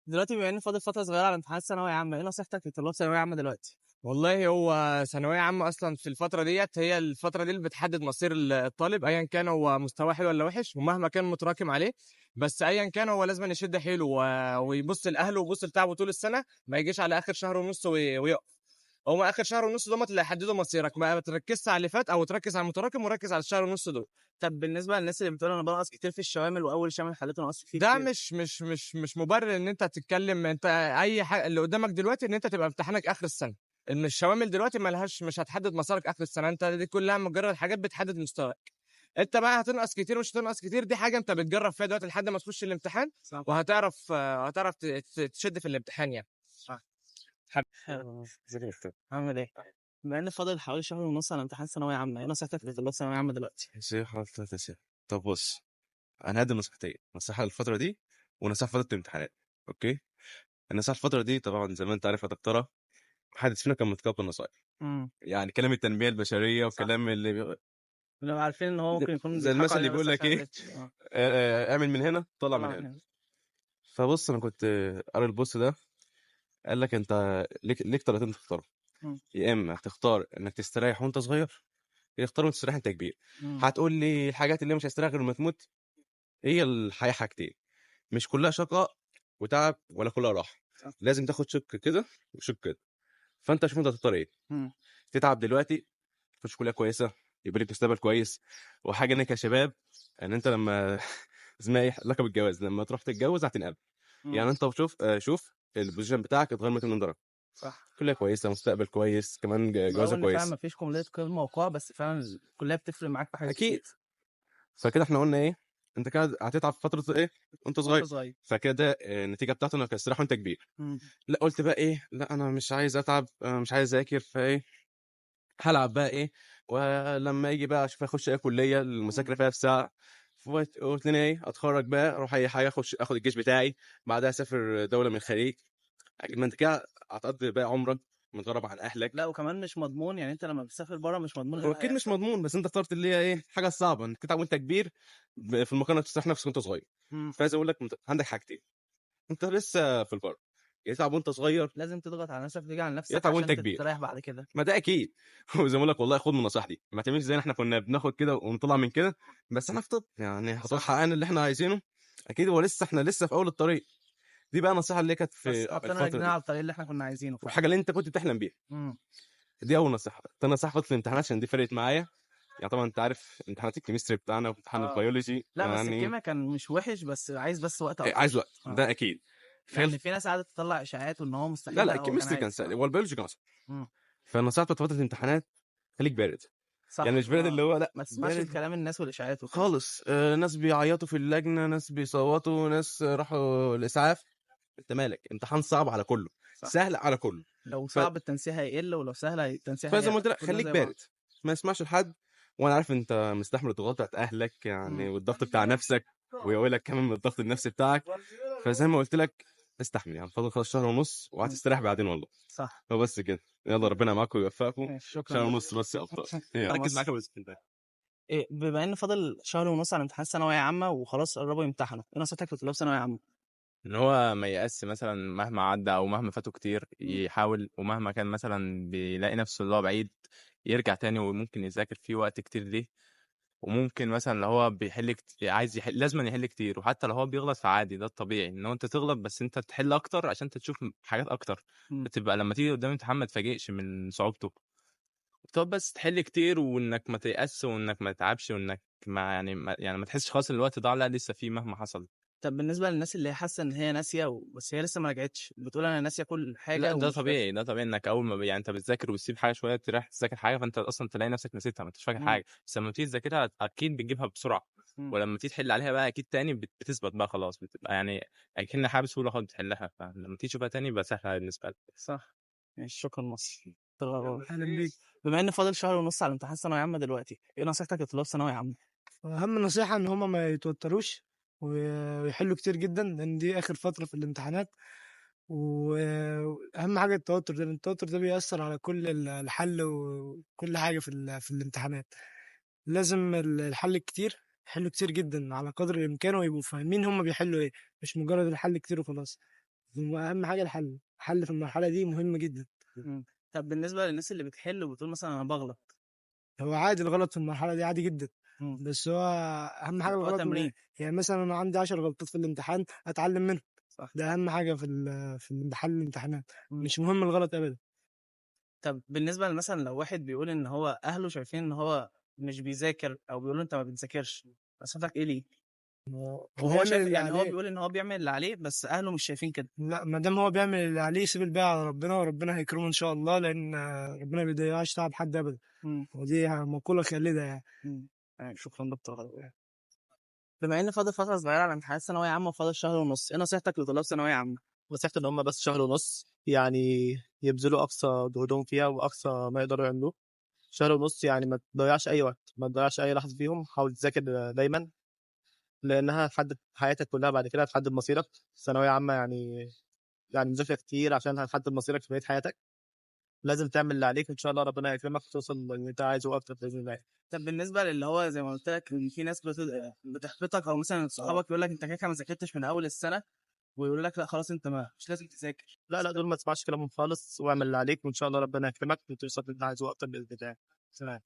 دلوقتي بما ان فاضل فتره صغيره على امتحانات ثانويه عامه، ايه نصيحتك لطلاب ثانويه عامه دلوقتي؟ والله هو ثانوية عامة أصلا في الفترة ديت هي الفترة دي اللي بتحدد مصير الطالب أيا كان هو مستواه حلو ولا وحش، ومهما كان متراكم عليه. بس أيا كان هو لازم يشد حيله ويبص لأهله ويبص لتعبه طول السنة، ما يجيش على آخر شهر ونص ويقف. هو آخر شهر ونص دوت اللي هيحددوا مصيرك، ما تركزش على اللي فات أو تركز على المتراكم وركز على الشهر ونص دول. طب بالنسبه للناس اللي بتقول انا بنقص كتير في الشوامل واول شامل حليته نقصت فيه ده كتير، مش مبرر ان انت تتكلم. انت اي حاجه اللي قدامك دلوقتي ان انت تبقى امتحانك اخر السنه، ان الشوامل دلوقتي ملهاش، مش هتحدد مسارك اخر السنه. انت دي كلها مجرد حاجات بتحدد مستواك. انت بقى هتنقص كتير مش هتنقص كتير، دي حاجه انت بتجرب فيها دلوقتي لحد ما تخش الامتحان. صح. وهتعرف تشد في الامتحان يعني. صح. عامل ايه؟ بما ان فاضل حوالي شهر ونص على امتحان ثانويه عامه، ايه نصيحتك لطلاب ثانويه عامه دلوقتي؟ نصيحة ثلاثة أسئلة. طب بص، أنا هقدم نصيحتين: نصيحة للفترة دي ونصيحة في فترة الامتحانات. أوكي؟ النصيحة الفترة دي طبعا زي ما أنت عارف يا دكتورة، محدش فينا كان متقبل النصايح. امم يعني كلام التنمية البشرية صح. وكلام لو عارفين ان هو ممكن يكون زي بيضحكوا المثل اللي علينا بس بيقول لك عشان إيه، الريتش. اعمل من هنا طلع من طلع من هنا. هنا. فبص أنا كنت قاري البوست ده، قال لك أنت ليك طريقتين تختارهم: مم. يا إما تختار إنك تستريح وأنت صغير، يا تختار وأنت تستريح أنت كبير. مم. هتقول لي الحاجات اللي مش هستريح غير لما تموت. هي الحياة حاجتين، مش كلها شقاء وتعب ولا كلها راحة. صح. لازم تاخد شق كده وشق كده. فانت شوف انت هتختار ايه. مم. تتعب دلوقتي، تخش كليه كويسه، يبقى لك مستقبل كويس. وحاجه انك يا شباب، ان انت لما اسمها ايه، لقب الجواز، لما تروح تتجوز هتنقل. مم. يعني انت شوف البوزيشن بتاعك اتغير 180 درجه. صح. كليه كويسه، مستقبل كويس، كمان ولو جوازه ان فعلا كويس. مفيش كليه قمه وقاع، بس فعلا الكليه بتفرق معاك في حاجات اكيد. كتير فكده احنا قلنا ايه، انت كده هتتعب في فتره ايه وانت وانت صغير. صغير. فكده النتيجه بتاعته انك هتستريح وانت كبير. مم. لا قلت بقى ايه، لا انا مش عايز اتعب، أنا مش عايز اذاكر، فايه هلعب بقى ايه. ولما يجي بقى اشوف اخش اي كليه المذاكره فيها في ساعه. قلت لي ايه، اتخرج بقى اروح اي حاجه، اخد الجيش بتاعي، بعدها اسافر دوله من الخليج. ما انت كده هتقضي بقى عمرك متغرب عن اهلك. لا وكمان مش مضمون، يعني انت لما بتسافر بره مش مضمون ايه هو اللي اكيد مش هيحصل. مضمون، بس انت اخترت اللي هي ايه، حاجه صعبه انك تتعب وانت كبير في المكان اللي تستريح نفسك وانت صغير. مم. فعايز اقول لك عندك حاجتين: انت لسه في البر، يا تتعب وانت صغير لازم تضغط على نفسك وتيجي على يا نفسك تتعب وانت عشان كبير. تستريح بعد كده. ما ده اكيد. وزي ما بقول لك والله، خد من نصيحتي، ما تعملش زي احنا كنا بناخد كده ونطلع من كده. بس احنا في طب يعني هتروح صح. حققنا اللي احنا عايزينه. اكيد هو لسه، احنا لسه في اول الطريق. دي بقى النصيحه اللي كانت بس في حطينا الفتره رجلنا دي، على الطريق اللي احنا كنا عايزينه فعلا. والحاجه اللي انت كنت بتحلم بيها. مم. دي اول نصيحه. تاني نصيحه فتره الامتحانات، عشان دي فرقت معايا. يعني طبعا انت عارف امتحانات الكيمستري بتاعنا وامتحان اه البيولوجي لا بس يعني الكيمياء كان مش وحش، بس عايز بس وقت عايز اكتر. وقت، ده اكيد. لان في ناس قعدت تطلع اشاعات وان هو لا مستحيل، لا، لا هو كان الكيمستري كان عادي سهل، صراحه. هو البيولوجي كان اصعب. مم. فالنصيحه بتاعت فتره الامتحانات: خليك بارد. يعني صح. مش بارد اللي هو لا، ما تسمعش بارد الكلام الناس والاشاعات وكده. خالص. ناس بيعيطوا في اللجنة، ناس بيصوتوا، ناس راحوا الإسعاف. انت مالك، امتحان صعب على كله، صح. سهل على كله. لو ف... صعب التنسيق هيقل، ولو سهل التنسيق فزي ما هيعلى، قلت لك كلها خليك زي بعض. بارد، ما يسمعش لحد. وانا عارف انت مستحمل الضغوطات بتاعت اهلك يعني، مم. والضغط بتاع نفسك، ويقول لك كمان من الضغط النفسي بتاعك. فزي ما قلت لك استحمل، يعني فاضل خلاص شهر ونص مم. وهتستريح بعدين والله. صح. فبس كده، يلا ربنا معاكم ويوفقكم. ماشي، شكرا شهر لك. ونص بس يا ابطال. ركز خلاص. معاك بس انت. إيه، بما ان فاضل شهر ونص على امتحان ثانويه عامه وخلاص قربوا يمتحنوا، ايه نصيحتك لطلاب ثانويه عامه؟ ان هو ما ييأس مثلا مهما عدى او مهما فاته كتير، يحاول. ومهما كان مثلا بيلاقي نفسه اللي هو بعيد، يرجع تاني وممكن يذاكر فيه وقت كتير ليه. وممكن مثلا لو هو عايز يحل، لازم يحل كتير. وحتى لو هو بيغلط فعادي، ده الطبيعي ان هو انت تغلط، بس انت تحل اكتر عشان انت تشوف حاجات اكتر. مم. تبقى لما تيجي قدام امتحان ما تفاجئش من صعوبته. تقعد بس تحل كتير، وانك ما تيأس، وانك ما تتعبش، وانك ما تحسش خلاص إن الوقت ضاع. لا، لسه فيه مهما حصل. طب بالنسبه للناس اللي هي حاسه ان هي ناسيه بس هي لسه ما رجعتش، بتقول انا ناسيه كل لا، حاجه ده ومش فاكر. طبيعي، ده طبيعي انك اول ما يعني انت بتذاكر وتسيب حاجه شويه تروح تذاكر حاجه، فانت اصلا تلاقي نفسك نسيتها، ما انتش فاكر مم. حاجه. بس لما تيجي تذاكرها اكيد بتجيبها بسرعه. مم. ولما تيجي تحل عليها بقى اكيد تاني بتثبت بقى خلاص، بتبقى يعني اكنها حاجه بسهوله خالص بتحلها. فلما تيجي تشوفها تاني يبقى سهله بالنسبه لك. صح. ماشي، شكرا مصر. اهلا بيك. بما ان فاضل شهر ونص على امتحان ثانويه عامه دلوقتي، ايه نصيحتك لطلاب ثانويه عامه؟ أهم نصيحة إن هما ما يتوتروش ويحلوا كتير جدا، لأن دي آخر فترة في الامتحانات. وأهم حاجة التوتر ده، لأن التوتر ده بيأثر على كل الحل وكل حاجة في الامتحانات. لازم الحل كتير، يحلوا كتير جدا على قدر الإمكان، ويبقوا فاهمين هما بيحلوا إيه، مش مجرد الحل كتير وخلاص. واهم حاجه الحل في المرحله دي مهم جدا. إمم. طب بالنسبة للناس اللي بتحل وبتقول مثلًا أنا باغلط. هو عادي الغلط في المرحله دي عادي جدا، إمم. بس هو اهم حاجه هو الغلط تمرين. يعني مثلا انا عندي 10 غلطات في الامتحان اتعلم منهم. صح. ده اهم حاجه في حل الامتحانات. إمم. مش مهم الغلط ابدا. طب بالنسبة مثلًا لو واحد بيقول إن هو أهله شايفين إن هو مش بيذاكر أو بيقولوا أنت ما بتذاكرش، نصيحتك إيه ليه؟ هو وهو بيعمل شايف اللي يعني هو عليه. بيقول إن هو بيعمل اللي عليه بس أهله مش شايفين كده. لا، ما دام هو بيعمل اللي عليه يسيب الباقي على ربنا، وربنا هيكرمه ان شاء الله، لان ربنا ما بيضيعش تعب حد ابدا. إمم. ودي مقوله خالده يعني. إمم. شكرًا دكتور. بما إن فاضل فترة صغيرة على امتحانات ثانوية عامة وفاضل شهر ونُص، إيه نصيحتك لطلاب ثانوية عامة؟ نصيحتي إن هم بس شهر ونص يعني يبذلوا أقصى جهدهم فيها وأقصى ما يقدروا يعملوه. شهر ونص يعني ما تضيعش أي وقت، ما تضيعش أي لحظة فيهم، حاول تذاكر دايما لأنها هتحدد حياتك كلها بعد كده، هتحدد مصيرك. ثانوية عامة يعني مذاكرة كتير عشان هتحدد مصيرك في بقية حياتك. لازم تعمل اللي عليك وإن شاء الله ربنا يكرمك وتوصل اللي أنت عايزه أكتر بإذن الله. طب بالنسبة للي هو زي ما قُلت لك إن في ناس بتحبطك أو مثلًا صحابك يقول لك أنت كده ما ذاكرتش من أول السنة، ويقولوا لك لأ خلاص أنت مش لازم تذاكر. لا دول ما تسمعش كلامهم خالص واعمل اللي عليك وإن شاء الله ربنا يكرمك وتوصل اللي أنت عايزه أكتر بإذن الله. تمام.